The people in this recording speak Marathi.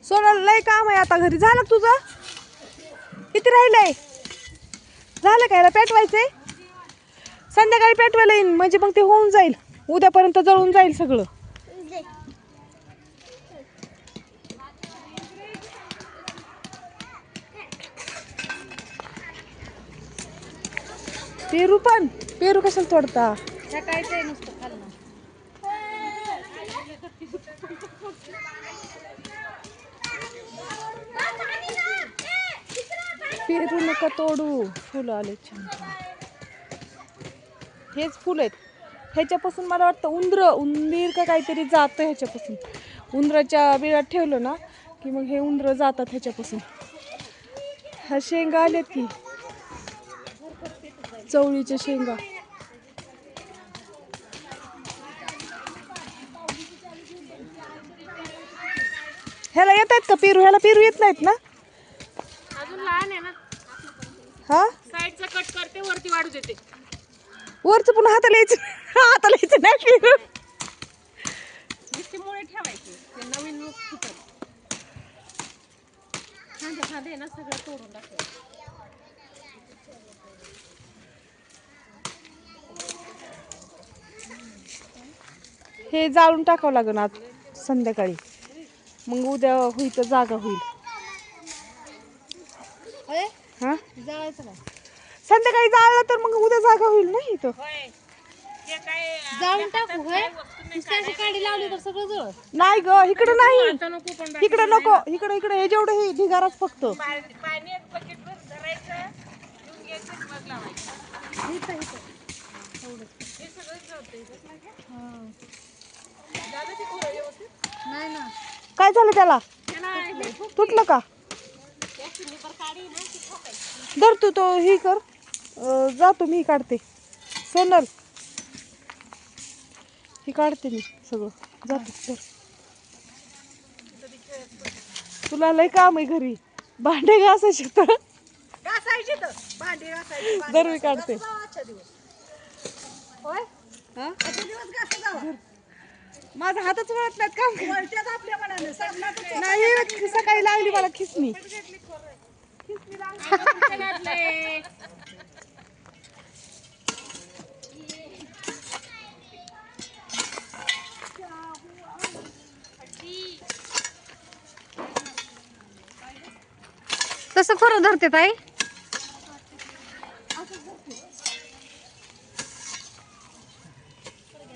सोनाला लय काम आहे आता घरी. झालं तुझं? किती राहिलंय? झालं का? याला पेटवायचंय. संध्याकाळी पेटवायला येईन म्हणजे मग ते होऊन जाईल. उद्यापर्यंत जळून जाईल सगळं. पेरू पण पेरू कशाला तोडता? नुसतं खाल्लं. पेरू नका तोडू. फुलं आले छान छान. हेच फुल आहेत. ह्याच्यापासून मला वाटतं उंदीर का काहीतरी जातं ह्याच्यापासून. उंदराच्या बिळात ठेवलं ना की मग हे उंदरं जातात ह्याच्यापासून. ह्या शेंगा आल्यात की चवळीच्या शेंगा. ह्याला येत आहेत का पेरू? ह्याला पेरू येत नाहीत ना? अजून लहान आहे ना. हा साईडचा कट करते, वरती वाढू देते. वरचं पण हाताला यायचं. हाताला यायचं नाही पेरू. मुळे ठेवायचे. ते नवीन लोक फुटत. खांदे ना सगळं तोडून टाकायचं. हे जाळून टाकावं लागेल आज संध्याकाळी. मग उद्या होईल तर जागा होईल. हा जाळायचं का? संध्याकाळी जाळलं तर मग उद्या जागा होईल ना इथं. जाळून टाकू होय. काडी लावली तर सगळं जळ. नाही ग, इकडं नाही. इकडं नको. इकडं इकडं हे जेवढं हे ढिगाराच फक्त. नाही ना. काय झालं त्याला? तुटलं का? धर तू तो ही कर. जातो मी काढते. सोनल ही काढते मी सगळं. जातो धर. तुला लय काम आहे घरी. भांडे घासायचे तर धर मी काढते. माझा हातच वळत नाहीत काम. नाही सकाळी लागली मला खिसणी. तसं खरं धरते ताई.